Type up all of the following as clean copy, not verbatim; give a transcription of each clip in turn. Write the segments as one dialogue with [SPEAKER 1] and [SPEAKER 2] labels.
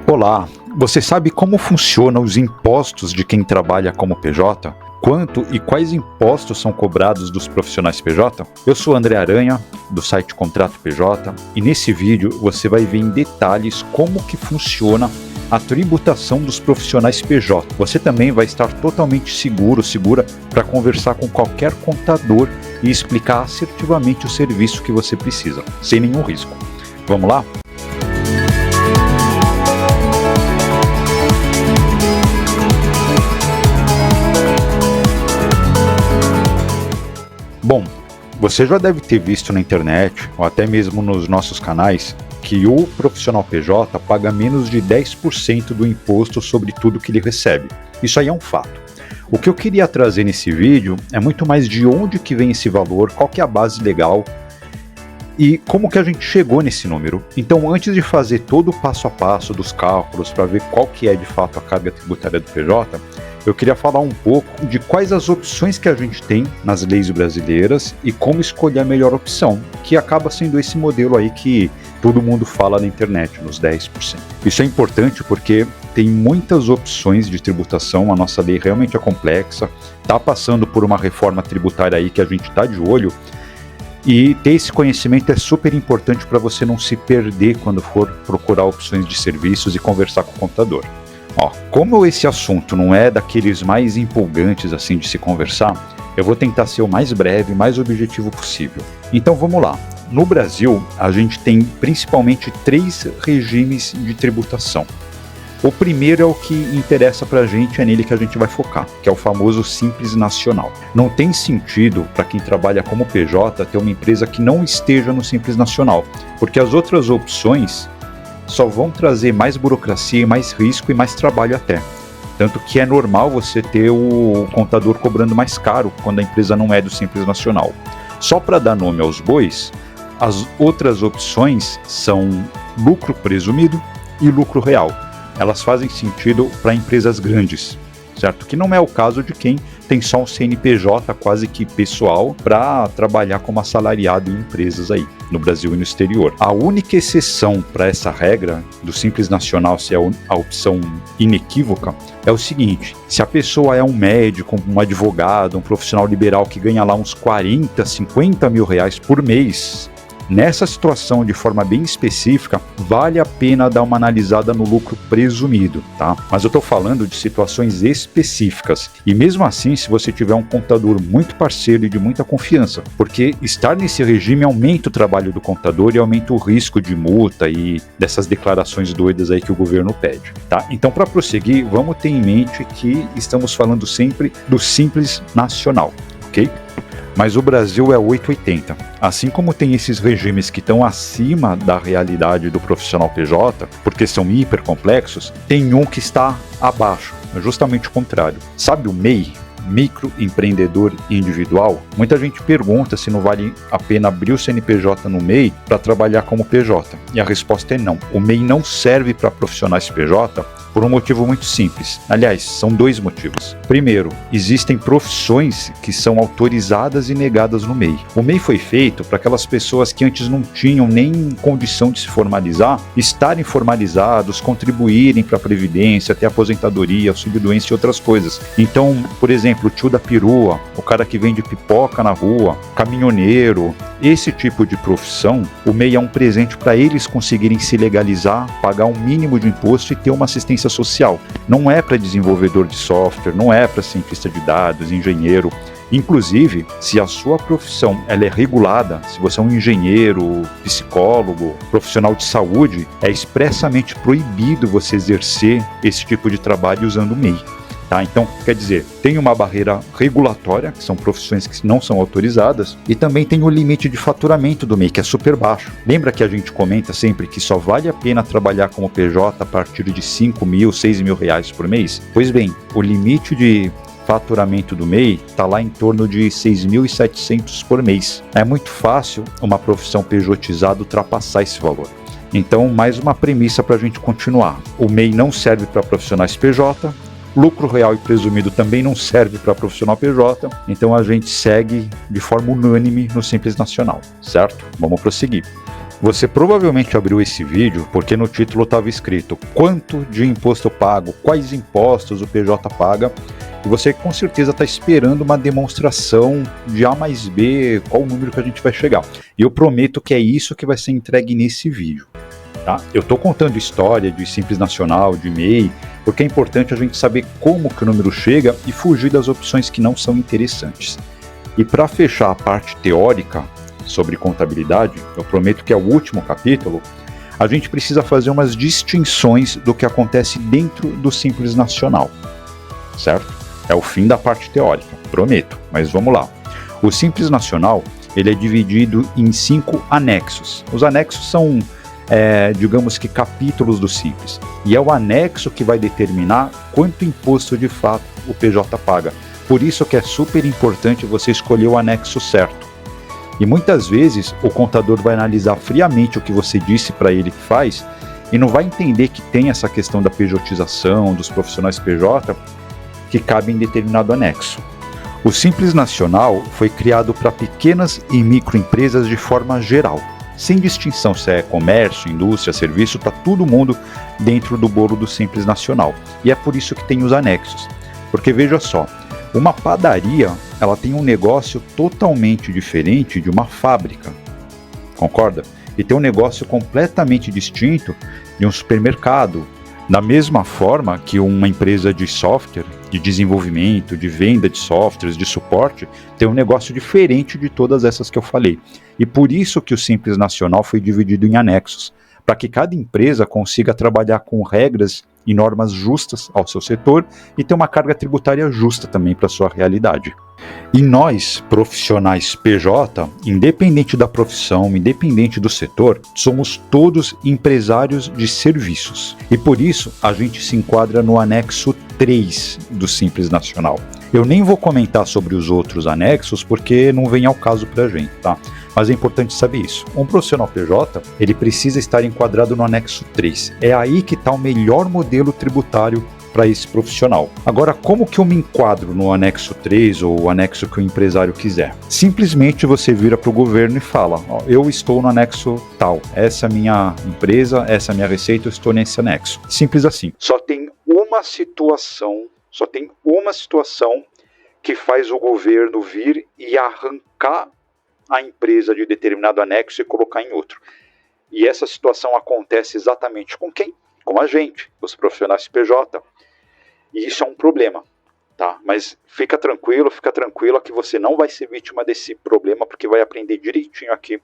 [SPEAKER 1] Olá, você sabe como funcionam os impostos de quem trabalha como PJ? Quanto e quais impostos são cobrados dos profissionais PJ? Eu sou André Aranha, do site Contrato PJ, e nesse vídeo você vai ver em detalhes como que funciona a tributação dos profissionais PJ. Você também vai estar totalmente segura para conversar com qualquer contador e explicar assertivamente o serviço que você precisa, sem nenhum risco. Vamos lá? Bom, você já deve ter visto na internet, ou até mesmo nos nossos canais, que o profissional PJ paga menos de 10% do imposto sobre tudo que ele recebe. Isso aí é um fato. O que eu queria trazer nesse vídeo é muito mais de onde que vem esse valor, qual que é a base legal e como que a gente chegou nesse número. Então, antes de fazer todo o passo a passo dos cálculos para ver qual que é de fato a carga tributária do PJ, eu queria falar um pouco de quais as opções que a gente tem nas leis brasileiras e como escolher a melhor opção, que acaba sendo esse modelo aí que todo mundo fala na internet, nos 10%. Isso é importante porque tem muitas opções de tributação, a nossa lei realmente é complexa, está passando por uma reforma tributária aí que a gente está de olho, e ter esse conhecimento é super importante para você não se perder quando for procurar opções de serviços e conversar com o contador. Como esse assunto não é daqueles mais empolgantes assim de se conversar, eu vou tentar ser o mais breve, mais objetivo possível. Então vamos lá. No Brasil, a gente tem principalmente 3 regimes de tributação. O primeiro é o que interessa pra gente, é nele que a gente vai focar, que é o famoso Simples Nacional. Não tem sentido para quem trabalha como PJ ter uma empresa que não esteja no Simples Nacional, porque as outras opções só vão trazer mais burocracia, mais risco e mais trabalho até. Tanto que é normal você ter o contador cobrando mais caro quando a empresa não é do Simples Nacional. Só para dar nome aos bois, as outras opções são lucro presumido e lucro real. Elas fazem sentido para empresas grandes, certo? Que não é o caso de quem tem só um CNPJ quase que pessoal para trabalhar como assalariado em empresas aí, no Brasil e no exterior. A única exceção para essa regra do Simples Nacional ser a opção inequívoca é o seguinte: se a pessoa é um médico, um advogado, um profissional liberal que ganha lá uns 40, 50 mil reais por mês, nessa situação, de forma bem específica, vale a pena dar uma analisada no lucro presumido, tá? Mas eu estou falando de situações específicas. E mesmo assim, se você tiver um contador muito parceiro e de muita confiança, porque estar nesse regime aumenta o trabalho do contador e aumenta o risco de multa e dessas declarações doidas aí que o governo pede, tá? Então, para prosseguir, vamos ter em mente que estamos falando sempre do Simples Nacional, ok? Mas o Brasil é 880. Assim como tem esses regimes que estão acima da realidade do profissional PJ, porque são hiper complexos, tem um que está abaixo, é justamente o contrário. Sabe o MEI? Microempreendedor individual? Muita gente pergunta se não vale a pena abrir o CNPJ no MEI para trabalhar como PJ. E a resposta é não. O MEI não serve para profissionais PJ por um motivo muito simples. Aliás, são 2 motivos. Primeiro, existem profissões que são autorizadas e negadas no MEI. O MEI foi feito para aquelas pessoas que antes não tinham nem condição de se formalizar, estarem formalizados, contribuírem para a Previdência, ter aposentadoria, auxílio-doença e outras coisas. Então, por exemplo, o tio da perua, o cara que vende pipoca na rua, caminhoneiro, esse tipo de profissão, o MEI é um presente para eles conseguirem se legalizar, pagar um mínimo de imposto e ter uma assistência social. Não é para desenvolvedor de software, não é para cientista de dados, engenheiro. Inclusive, se a sua profissão ela é regulada, se você é um engenheiro, psicólogo, profissional de saúde, é expressamente proibido você exercer esse tipo de trabalho usando o MEI. Tá? Então, quer dizer, tem uma barreira regulatória, que são profissões que não são autorizadas, e também tem o limite de faturamento do MEI, que é super baixo. Lembra que a gente comenta sempre que só vale a pena trabalhar como PJ a partir de 5 mil, 6 mil reais por mês? Pois bem, o limite de faturamento do MEI está lá em torno de 6.700 por mês. É muito fácil uma profissão pejotizada ultrapassar esse valor. Então, mais uma premissa para a gente continuar. O MEI não serve para profissionais PJ, lucro real e presumido também não serve para profissional PJ, então a gente segue de forma unânime no Simples Nacional, certo? Vamos prosseguir. Você provavelmente abriu esse vídeo porque no título estava escrito quanto de imposto eu pago, quais impostos o PJ paga, e você com certeza está esperando uma demonstração de A mais B, qual o número que a gente vai chegar. E eu prometo que é isso que vai ser entregue nesse vídeo. Tá? Eu estou contando história de Simples Nacional, de MEI, porque é importante a gente saber como que o número chega e fugir das opções que não são interessantes. E para fechar a parte teórica sobre contabilidade, eu prometo que é o último capítulo, a gente precisa fazer umas distinções do que acontece dentro do Simples Nacional, certo? É o fim da parte teórica, prometo, mas vamos lá. O Simples Nacional, ele é dividido em 5 anexos. Os anexos são, digamos que, capítulos do Simples. E é o anexo que vai determinar quanto imposto de fato o PJ paga. Por isso que é super importante você escolher o anexo certo. E muitas vezes o contador vai analisar friamente o que você disse para ele que faz e não vai entender que tem essa questão da pejotização, dos profissionais PJ, que cabe em determinado anexo. O Simples Nacional foi criado para pequenas e microempresas de forma geral, sem distinção se é comércio, indústria, serviço, está todo mundo dentro do bolo do Simples Nacional. E é por isso que tem os anexos. Porque veja só, uma padaria, ela tem um negócio totalmente diferente de uma fábrica, concorda? E tem um negócio completamente distinto de um supermercado. Da mesma forma que uma empresa de software, de desenvolvimento, de venda de softwares, de suporte, tem um negócio diferente de todas essas que eu falei. E por isso que o Simples Nacional foi dividido em anexos, para que cada empresa consiga trabalhar com regras e normas justas ao seu setor e ter uma carga tributária justa também para a sua realidade. E nós, profissionais PJ, independente da profissão, independente do setor, somos todos empresários de serviços. E por isso a gente se enquadra no anexo 3 do Simples Nacional. Eu nem vou comentar sobre os outros anexos porque não vem ao caso para a gente, tá? Mas é importante saber isso. Um profissional PJ, ele precisa estar enquadrado no anexo 3. É aí que está o melhor modelo tributário para esse profissional. Agora, como que eu me enquadro no anexo 3 ou o anexo que o empresário quiser? Simplesmente você vira para o governo e fala, ó, eu estou no anexo tal, essa é a minha empresa, essa é a minha receita, eu estou nesse anexo. Simples assim. Só tem uma situação que faz o governo vir e arrancar a empresa de determinado anexo e colocar em outro. E essa situação acontece exatamente com quem? Com a gente, os profissionais PJ. E isso é um problema, tá? Mas fica tranquila que você não vai ser vítima desse problema, porque vai aprender direitinho aqui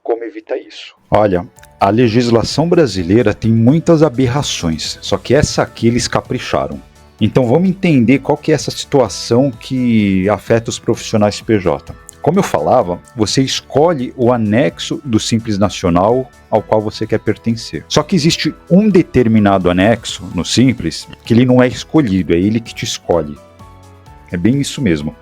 [SPEAKER 1] como evitar isso. Olha, a legislação brasileira tem muitas aberrações, só que essa aqui eles capricharam. Então vamos entender qual que é essa situação que afeta os profissionais PJ. Como eu falava, você escolhe o anexo do Simples Nacional ao qual você quer pertencer. Só que existe um determinado anexo no Simples que ele não é escolhido, é ele que te escolhe. É bem isso mesmo.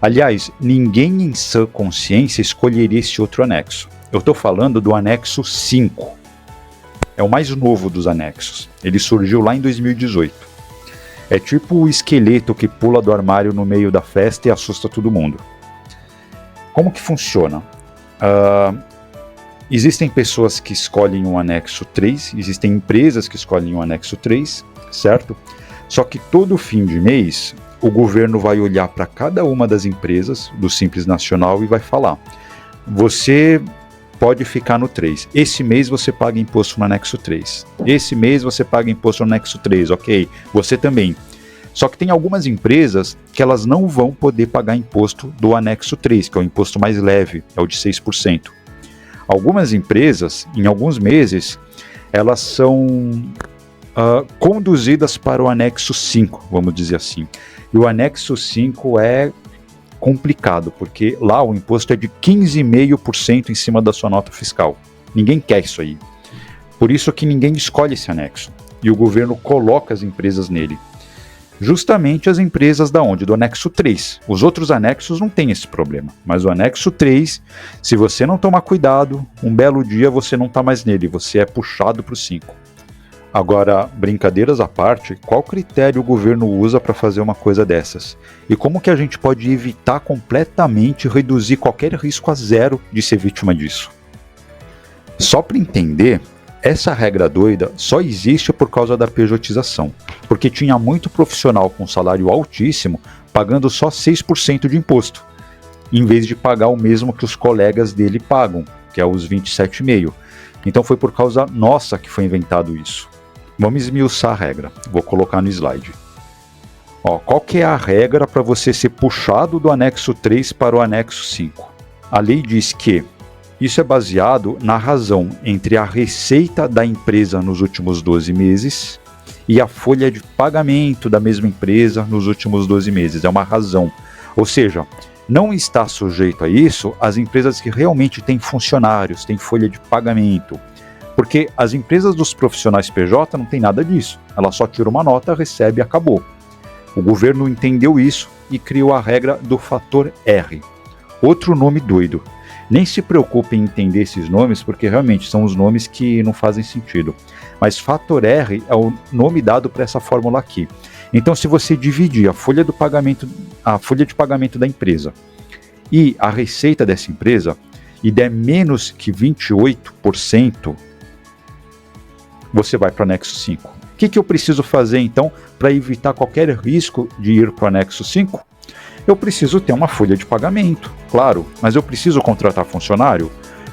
[SPEAKER 1] Aliás, ninguém em sã consciência escolheria esse outro anexo. Eu estou falando do anexo 5. É o mais novo dos anexos. Ele surgiu lá em 2018. É tipo o esqueleto que pula do armário no meio da festa e assusta todo mundo. Como que funciona? Existem pessoas que escolhem um anexo 3, existem empresas que escolhem um anexo 3, certo? Só que todo fim de mês, o governo vai olhar para cada uma das empresas do Simples Nacional e vai falar, você pode ficar no 3, esse mês você paga imposto no anexo 3, esse mês você paga imposto no anexo 3, ok, você também. Só que tem algumas empresas que elas não vão poder pagar imposto do anexo 3, que é o imposto mais leve, é o de 6%. Algumas empresas, em alguns meses, elas são conduzidas para o anexo 5, vamos dizer assim. E o anexo 5 é complicado, porque lá o imposto é de 15,5% em cima da sua nota fiscal. Ninguém quer isso aí. Por isso que ninguém escolhe esse anexo. E o governo coloca as empresas nele. Justamente as empresas da onde? Do anexo 3. Os outros anexos não têm esse problema. Mas o anexo 3, se você não tomar cuidado, um belo dia você não está mais nele, você é puxado para o 5. Agora, brincadeiras à parte, qual critério o governo usa para fazer uma coisa dessas? E como que a gente pode evitar completamente reduzir qualquer risco a zero de ser vítima disso? Só para entender, essa regra doida só existe por causa da pejotização, porque tinha muito profissional com salário altíssimo pagando só 6% de imposto, em vez de pagar o mesmo que os colegas dele pagam, que é os 27,5%. Então foi por causa nossa que foi inventado isso. Vamos esmiuçar a regra, vou colocar no slide. Qual que é a regra para você ser puxado do anexo 3 para o anexo 5? A lei diz que isso é baseado na razão entre a receita da empresa nos últimos 12 meses e a folha de pagamento da mesma empresa nos últimos 12 meses. É uma razão. Ou seja, não está sujeito a isso as empresas que realmente têm funcionários, têm folha de pagamento. Porque as empresas dos profissionais PJ não tem nada disso. Ela só tira uma nota, recebe e acabou. O governo entendeu isso e criou a regra do fator R. Outro nome doido. Nem se preocupe em entender esses nomes, porque realmente são os nomes que não fazem sentido. Mas fator R é o nome dado para essa fórmula aqui. Então, se você dividir a folha de pagamento da empresa e a receita dessa empresa e der menos que 28%, você vai para o anexo 5. O que eu preciso fazer, então, para evitar qualquer risco de ir para o anexo 5? Eu preciso ter uma folha de pagamento, claro, mas eu preciso contratar funcionário?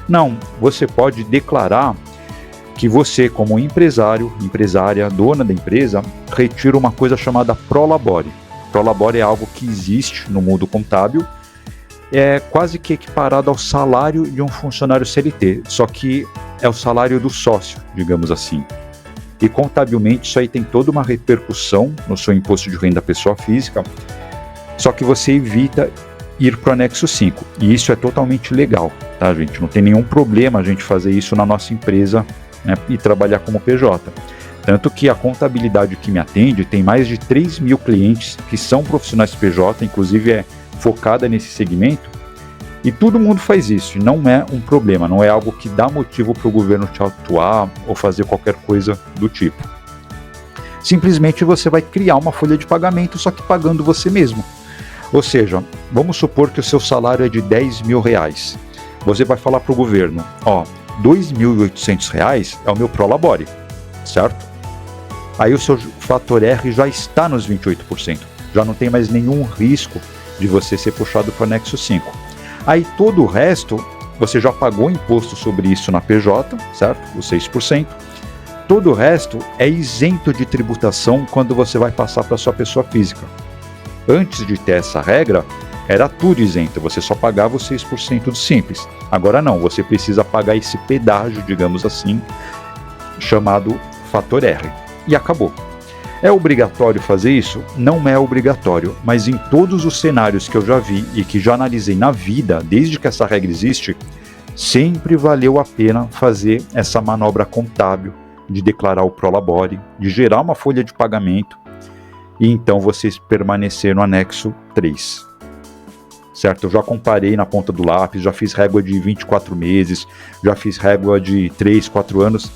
[SPEAKER 1] Não, você pode declarar que você, como empresário, empresária, dona da empresa, retira uma coisa chamada prolabore. Prolabore é algo que existe no mundo contábil, é quase que equiparado ao salário de um funcionário CLT, só que é o salário do sócio, digamos assim. E contabilmente isso aí tem toda uma repercussão no seu imposto de renda pessoa física, só que você evita ir para o anexo 5. E isso é totalmente legal, tá, gente? Não tem nenhum problema a gente fazer isso na nossa empresa, né, e trabalhar como PJ. Tanto que a contabilidade que me atende tem mais de 3 mil clientes que são profissionais PJ, inclusive é focada nesse segmento, e todo mundo faz isso, e não é um problema, não é algo que dá motivo para o governo te atuar ou fazer qualquer coisa do tipo. Simplesmente você vai criar uma folha de pagamento, só que pagando você mesmo. Ou seja, vamos supor que o seu salário é de R$10 mil. Você vai falar para o governo, R$2.800 é o meu prolabore, certo? Aí o seu fator R já está nos 28%, já não tem mais nenhum risco de você ser puxado para o anexo 5. Aí todo o resto, você já pagou imposto sobre isso na PJ, certo? Os 6%. Todo o resto é isento de tributação quando você vai passar para a sua pessoa física. Antes de ter essa regra, era tudo isento, você só pagava os 6% do Simples. Agora não, você precisa pagar esse pedágio, digamos assim, chamado fator R. E acabou. É obrigatório fazer isso? Não é obrigatório, mas em todos os cenários que eu já vi e que já analisei na vida, desde que essa regra existe, sempre valeu a pena fazer essa manobra contábil de declarar o prolabore, de gerar uma folha de pagamento e então vocês permanecer no anexo 3. Certo? Eu já comparei na ponta do lápis, já fiz régua de 24 meses, já fiz régua de 3, 4 anos.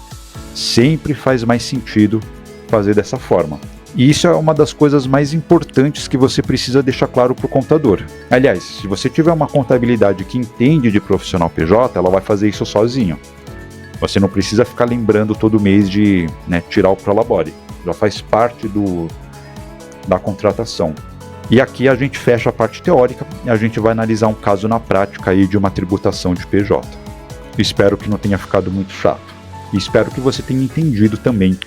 [SPEAKER 1] Sempre faz mais sentido fazer dessa forma. E isso é uma das coisas mais importantes que você precisa deixar claro para o contador. Aliás, se você tiver uma contabilidade que entende de profissional PJ, ela vai fazer isso sozinho. Você não precisa ficar lembrando todo mês de tirar o prolabore. Já faz parte da contratação. E aqui a gente fecha a parte teórica e a gente vai analisar um caso na prática aí de uma tributação de PJ. Espero que não tenha ficado muito chato. E espero que você tenha entendido também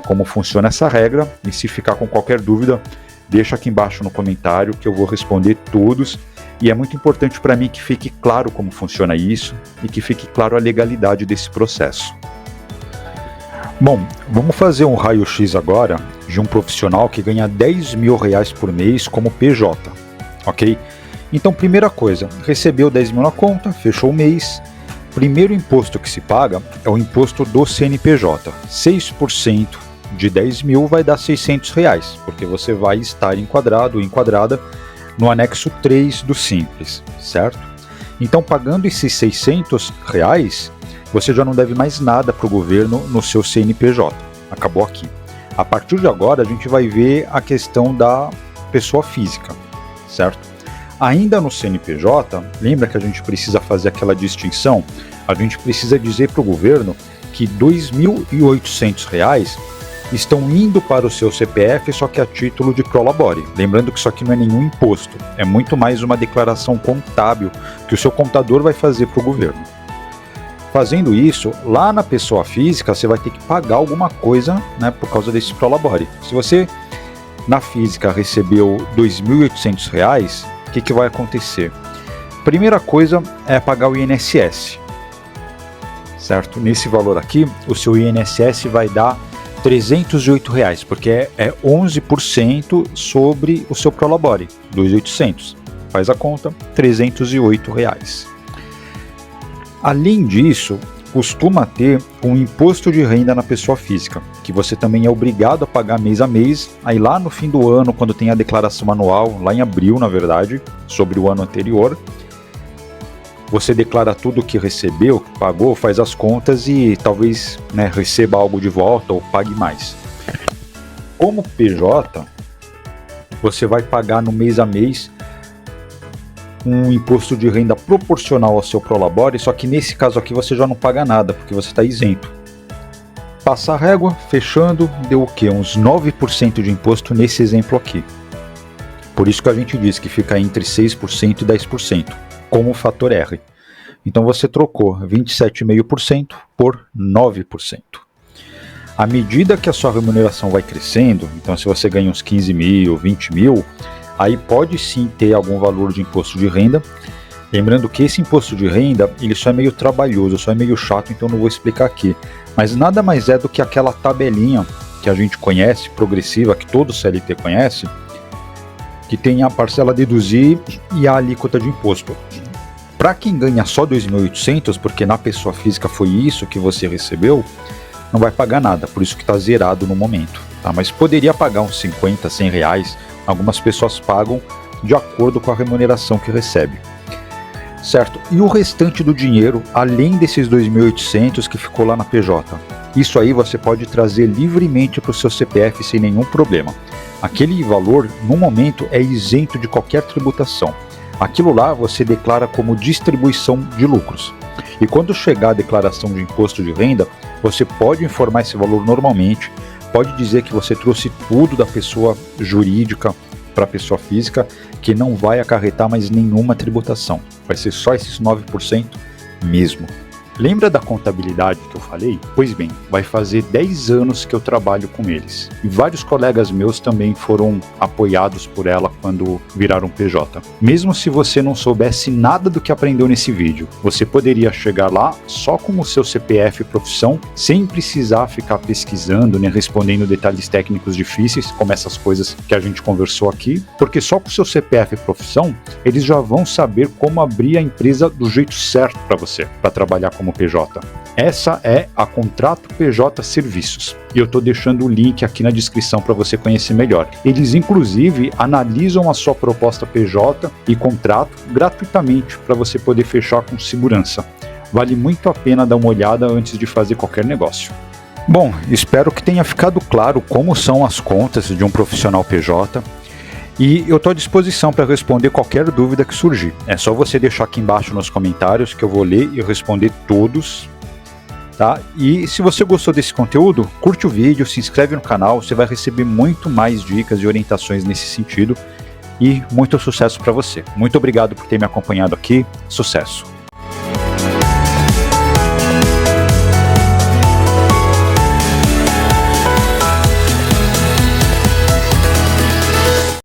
[SPEAKER 1] como funciona essa regra. E se ficar com qualquer dúvida, deixa aqui embaixo no comentário que eu vou responder todos. E é muito importante para mim que fique claro como funciona isso e que fique claro a legalidade desse processo. Bom, vamos fazer um raio-x agora de um profissional que ganha R$10 mil por mês como PJ, ok? Então, primeira coisa, recebeu 10 mil na conta, fechou o mês. Primeiro imposto que se paga é o imposto do CNPJ. 6% de 10 mil vai dar R$600, porque você vai estar enquadrado ou enquadrada no anexo 3 do Simples, certo? Então, pagando esses R$600, você já não deve mais nada para o governo no seu CNPJ. Acabou aqui. A partir de agora, a gente vai ver a questão da pessoa física, certo? Ainda no CNPJ, lembra que a gente precisa fazer aquela distinção? A gente precisa dizer para o governo que R$ 2.800 estão indo para o seu CPF, só que a título de prolabore. Lembrando que isso aqui não é nenhum imposto, é muito mais uma declaração contábil que o seu contador vai fazer para o governo. Fazendo isso, lá na pessoa física, você vai ter que pagar alguma coisa, né, por causa desse prolabore. Se você, na física, recebeu R$ 2.800, o que vai acontecer? Primeira coisa é pagar o INSS, certo? Nesse valor aqui, o seu INSS vai dar R$ 308, porque é 11% sobre o seu prolabore, 2.800. Faz a conta, R$ 308. Além disso, costuma ter um imposto de renda na pessoa física, que você também é obrigado a pagar mês a mês. Aí lá no fim do ano, quando tem a declaração anual, lá em abril, na verdade, sobre o ano anterior, você declara tudo o que recebeu, que pagou, faz as contas e talvez, né, receba algo de volta ou pague mais. Como PJ, você vai pagar no mês a mês um imposto de renda proporcional ao seu prolabore, só que nesse caso aqui você já não paga nada, porque você está isento. Passa a régua, fechando, deu o quê? Uns 9% de imposto nesse exemplo aqui. Por isso que a gente diz que fica entre 6% e 10%, como o fator R. Então você trocou 27,5% por 9%. À medida que a sua remuneração vai crescendo, então se você ganha uns 15 mil, 20 mil, aí pode sim ter algum valor de imposto de renda. Lembrando que esse imposto de renda, ele só é meio trabalhoso, só é meio chato, então não vou explicar aqui. Mas nada mais é do que aquela tabelinha que a gente conhece, progressiva, que todo CLT conhece, que tem a parcela a deduzir e a alíquota de imposto. Para quem ganha só 2.800, porque na pessoa física foi isso que você recebeu, não vai pagar nada, por isso que está zerado no momento. Tá? Mas poderia pagar uns 50, 100 reais, algumas pessoas pagam de acordo com a remuneração que recebe. Certo? E o restante do dinheiro, além desses 2.800 que ficou lá na PJ, isso aí você pode trazer livremente para o seu CPF sem nenhum problema. Aquele valor, no momento, é isento de qualquer tributação. Aquilo lá você declara como distribuição de lucros. E quando chegar a declaração de imposto de renda, você pode informar esse valor normalmente, pode dizer que você trouxe tudo da pessoa jurídica para a pessoa física, que não vai acarretar mais nenhuma tributação. Vai ser só esses 9% mesmo. Lembra da contabilidade que eu falei? Pois bem, vai fazer 10 anos que eu trabalho com eles. E vários colegas meus também foram apoiados por ela quando viraram PJ. Mesmo se você não soubesse nada do que aprendeu nesse vídeo, você poderia chegar lá só com o seu CPF e profissão, sem precisar ficar pesquisando, nem respondendo detalhes técnicos difíceis, como essas coisas que a gente conversou aqui, porque só com o seu CPF e profissão, eles já vão saber como abrir a empresa do jeito certo para você, para trabalhar como PJ. Essa é a Contrato PJ Serviços. E eu estou deixando o link aqui na descrição para você conhecer melhor. Eles, inclusive, analisam a sua proposta PJ e contrato gratuitamente para você poder fechar com segurança. Vale muito a pena dar uma olhada antes de fazer qualquer negócio. Bom, espero que tenha ficado claro como são as contas de um profissional PJ. E eu estou à disposição para responder qualquer dúvida que surgir. É só você deixar aqui embaixo nos comentários que eu vou ler e responder todos. Tá? E se você gostou desse conteúdo, curte o vídeo, se inscreve no canal, você vai receber muito mais dicas e orientações nesse sentido. E muito sucesso para você. Muito obrigado por ter me acompanhado aqui. Sucesso!